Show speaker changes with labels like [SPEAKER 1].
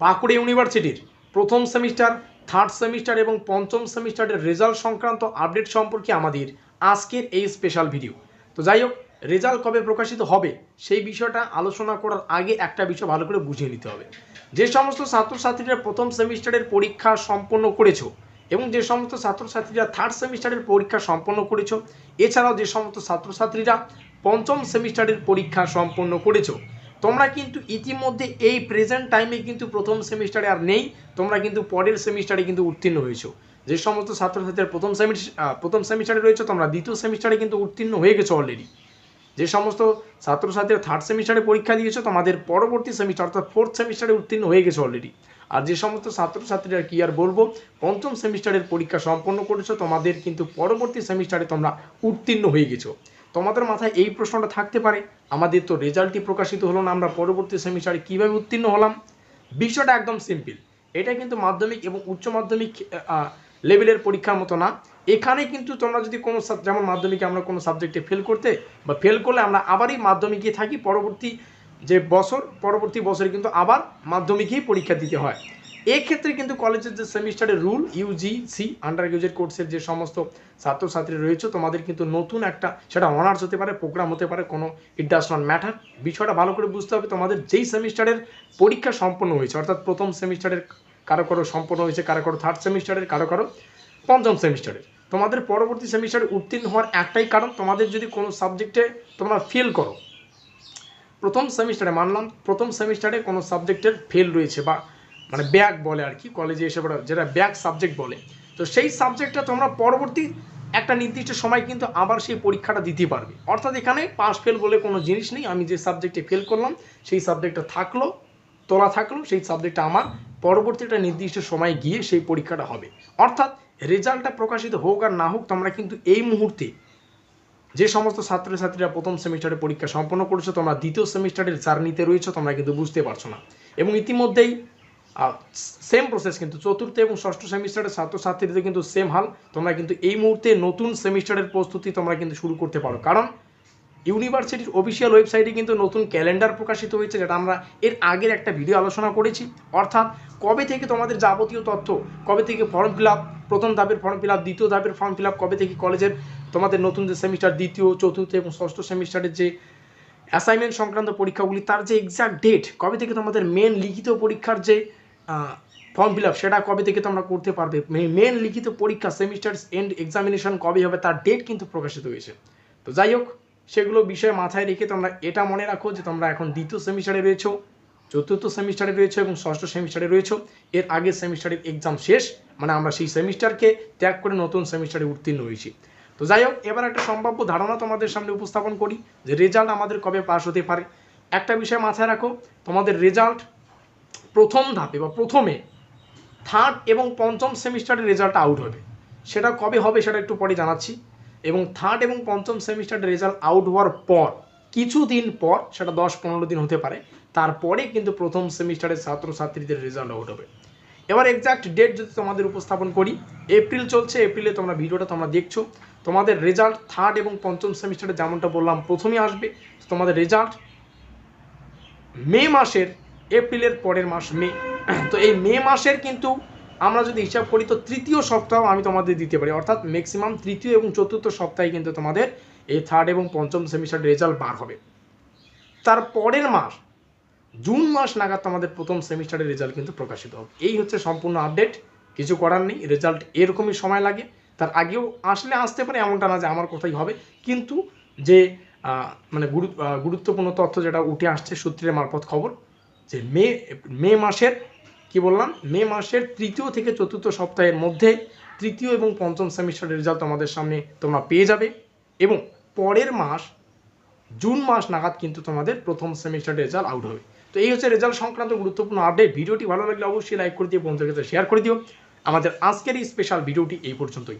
[SPEAKER 1] বাঁকুড়া ইউনিভার্সিটির প্রথম semester, third semester এবং পঞ্চম সেমিস্টারের রেজাল্ট সংক্রান্ত আপডেট সম্পর্কে আমাদের আজকের এই স্পেশাল ভিডিও। তো যাই হোক, রেজাল্ট কবে প্রকাশিত হবে সেই বিষয়টা আলোচনা করার আগে একটা বিষয় ভালো করে বুঝিয়ে নিতে হবে। যে সমস্ত ছাত্রছাত্রীরা প্রথম সেমিস্টারের পরীক্ষা সম্পন্ন করেছো এবং যে সমস্ত ছাত্রছাত্রীরা থার্ড সেমিস্টারের পরীক্ষা সম্পন্ন করেছো, এছাড়াও যে সমস্ত ছাত্রছাত্রীরা পঞ্চম সেমিস্টারের পরীক্ষা সম্পন্ন করেছো, তোমরা কিন্তু ইতিমধ্যে এই প্রেজেন্ট টাইমে কিন্তু প্রথম সেমিস্টারে আর নেই, তোমরা কিন্তু পরের সেমিস্টারে কিন্তু উত্তীর্ণ হয়েছো। যে সমস্ত ছাত্রছাত্রীরা প্রথম সেমিস্টারে রয়েছে, তোমরা দ্বিতীয় সেমিস্টারে কিন্তু উত্তীর্ণ হয়ে গেছো অলরেডি। যে সমস্ত ছাত্রছাত্রীরা থার্ড সেমিস্টারে পরীক্ষা দিয়েছো, তোমাদের পরবর্তী সেমিস্টার অর্থাৎ ফোর্থ সেমিস্টারে উত্তীর্ণ হয়ে গেছো অলরেডি। আর যে সমস্ত ছাত্রছাত্রীরা কি আর বলবো, পঞ্চম সেমিস্টারের পরীক্ষা সম্পন্ন করেছো, তোমাদের কিন্তু পরবর্তী সেমিস্টারে তোমরা উত্তীর্ণ হয়ে গেছো। তোমাদের মাথায় এই প্রশ্নটা থাকতে পারে, আমাদের তো রেজাল্টই প্রকাশিত হলো না, আমরা পরবর্তী সেমিস্টারে কীভাবে উত্তীর্ণ হলাম? বিষয়টা একদম সিম্পল। এটা কিন্তু মাধ্যমিক এবং উচ্চ মাধ্যমিক লেভেলের পরীক্ষার মতো না। এখানে কিন্তু তোমরা যদি কোনো যেমন মাধ্যমিকে আমরা কোনো সাবজেক্টে ফেল করলে আমরা আবারই মাধ্যমিকে থাকি, পরবর্তী বছরে কিন্তু আবার মাধ্যমিকেই পরীক্ষা দিতে হয়। এক্ষেত্রে কিন্তু কলেজের যে সেমিস্টারের রুল, ইউজিসি আন্ডার গ্রাজুয়েট কোর্সের যে সমস্ত ছাত্রছাত্রী রয়েছে, তোমাদের কিন্তু নতুন একটা, সেটা অনার্স হতে পারে, প্রোগ্রাম হতে পারে, কোনো ইট ডাজ নট ম্যাটার। বিষয়টা ভালো করে বুঝতে হবে, তোমাদের যেই সেমিস্টারের পরীক্ষা সম্পন্ন হয়েছে, অর্থাৎ প্রথম সেমিস্টারের কারো কারো সম্পন্ন হয়েছে, কারো কারো থার্ড সেমিস্টারের, কারো কারো পঞ্চম সেমিস্টারের, তোমাদের পরবর্তী সেমিস্টারে উত্তীর্ণ হওয়ার একটাই কারণ, তোমাদের যদি কোনো সাবজেক্টে তোমরা ফেল করো, প্রথম সেমিস্টারে মানলাম প্রথম সেমিস্টারে কোনো সাবজেক্টের ফেল রয়েছে বা মানে ব্যাক বলে আর কি, কলেজে এসে যেটা ব্যাক সাবজেক্ট বলে, তো সেই সাবজেক্টটা তোমরা পরবর্তী একটা নির্দিষ্ট সময় কিন্তু আবার সেই পরীক্ষাটা দিতে পারবে। অর্থাৎ এখানে পাস ফেল বলে কোনো জিনিস নেই। আমি যে সাবজেক্টে ফেল করলাম সেই সাবজেক্টটা তোলা থাকলো, সেই সাবজেক্টটা আমার পরবর্তী একটা নির্দিষ্ট সময় গিয়ে সেই পরীক্ষাটা হবে। অর্থাৎ রেজাল্টটা প্রকাশিত হোক আর না হোক, তোমরা কিন্তু এই মুহূর্তে যে সমস্ত ছাত্রছাত্রীরা প্রথম সেমিস্টারে পরীক্ষা সম্পন্ন করেছো, তোমরা দ্বিতীয় সেমিস্টারের জার্নিতে রয়েছো, তোমরা কিন্তু বুঝতে পারছো না। এবং ইতিমধ্যেই সেম প্রসেস কিন্তু চতুর্থ এবং ষষ্ঠ সেমিস্টারের ছাত্রছাত্রীদের কিন্তু সেম হাল। তোমরা কিন্তু এই মুহূর্তে নতুন সেমিস্টারের প্রস্তুতি তোমরা কিন্তু শুরু করতে পারো, কারণ ইউনিভার্সিটির অফিসিয়াল ওয়েবসাইটে কিন্তু নতুন ক্যালেন্ডার প্রকাশিত হয়েছে, যেটা আমরা এর আগের একটা ভিডিও আলোচনা করেছি। অর্থাৎ কবে থেকে তোমাদের যাবতীয় তথ্য, কবে থেকে ফর্ম ফিল আপ, প্রথম ধাপের ফর্ম ফিল আপ, দ্বিতীয় ধাপের ফর্ম ফিল আপ, কবে থেকে কলেজের তোমাদের নতুন যে সেমিস্টার, দ্বিতীয়, চতুর্থ এবং ষষ্ঠ সেমিস্টারের যে অ্যাসাইনমেন্ট সংক্রান্ত পরীক্ষাগুলি, তার যে এক্সাক্ট ডেট, কবে থেকে তোমাদের মেন লিখিত পরীক্ষার যে ফর্ম ফিল আপ সেটা কবে থেকে তোমরা করতে পারবে, মেন লিখিত পরীক্ষা সেমিস্টার এন্ড এক্সামিনেশন কবে হবে, তার ডেট কিন্তু প্রকাশিত হয়েছে। তো যাই হোক, সেগুলো বিষয় মাথায় রেখে তোমরা এটা মনে রাখো যে তোমরা এখন দ্বিতীয় সেমিস্টারে রয়েছো, চতুর্থ সেমিস্টারে রয়েছো এবং ষষ্ঠ সেমিস্টারে রয়েছো। এর আগের সেমিস্টারের এক্সাম শেষ, মানে আমরা সেই সেমিস্টারকে ত্যাগ করে নতুন সেমিস্টারে উত্তীর্ণ হয়েছি। তো যাই হোক, এবার একটা সম্ভাব্য ধারণা তোমাদের সামনে উপস্থাপন করি যে রেজাল্ট আমাদের কবে পাস হতে পারে। একটা বিষয় মাথায় রাখো, তোমাদের রেজাল্ট প্রথম ধাপে বা প্রথমে থার্ড এবং পঞ্চম সেমিস্টারের রেজাল্ট আউট হবে। সেটা কবে হবে সেটা একটু পরে জানাচ্ছি। এবং থার্ড এবং পঞ্চম সেমিস্টারের রেজাল্ট আউট হওয়ার পর কিছুদিন পর, সেটা 10-15 দিন হতে পারে, তারপরে কিন্তু প্রথম সেমিস্টারের ছাত্রছাত্রীদের রেজাল্ট আউট হবে। এবার এক্সাক্ট ডেট যদি তোমাদের উপস্থাপন করি, এপ্রিল চলছে, এপ্রিলে তোমরা ভিডিওটা তোমরা দেখছো, তোমাদের রেজাল্ট থার্ড এবং পঞ্চম সেমিস্টারে যেমনটা বললাম প্রথমেই আসবে। তোমাদের রেজাল্ট মে মাসের, এপ্রিলের পরের মাস মে, তো এই মে মাসের কিন্তু আমরা যদি হিসাব করি তো তৃতীয় সপ্তাহ আমি তোমাদের দিতে পারি, অর্থাৎ ম্যাক্সিমাম তৃতীয় এবং চতুর্থ সপ্তাহে কিন্তু তোমাদের এই থার্ড এবং পঞ্চম সেমিস্টারের রেজাল্ট বার হবে। তার পরের মাস জুন মাস নাগাদ তোমাদের প্রথম সেমিস্টারের রেজাল্ট কিন্তু প্রকাশিত হবে। এই হচ্ছে সম্পূর্ণ আপডেট, কিছু করার নেই, রেজাল্ট এরকমই সময় লাগে। তার আগেও আসতে পারে, এমনটা না যে আমার কথাই হবে, কিন্তু যে মানে গুরুত্বপূর্ণ তথ্য যেটা উঠে আসছে সূত্রের মারফত খবর, যে মে মাসের কি বললাম, মে মাসের তৃতীয় থেকে চতুর্থ সপ্তাহের মধ্যে তৃতীয় এবং পঞ্চম সেমিস্টারের রেজাল্ট তোমাদের সামনে তোমরা পেয়ে যাবে। এবং পরের মাস জুন মাস নাগাদ কিন্তু তোমাদের প্রথম সেমিস্টারের রেজাল্ট আউট হবে। তো এই হচ্ছে রেজাল্ট সংক্রান্ত গুরুত্বপূর্ণ আপডেট। ভিডিওটি ভালো লাগলে অবশ্যই লাইক করে দিও, বন্ধুদের কাছে শেয়ার করে দিও। আমাদের আজকের এই স্পেশাল ভিডিওটি এই পর্যন্তই।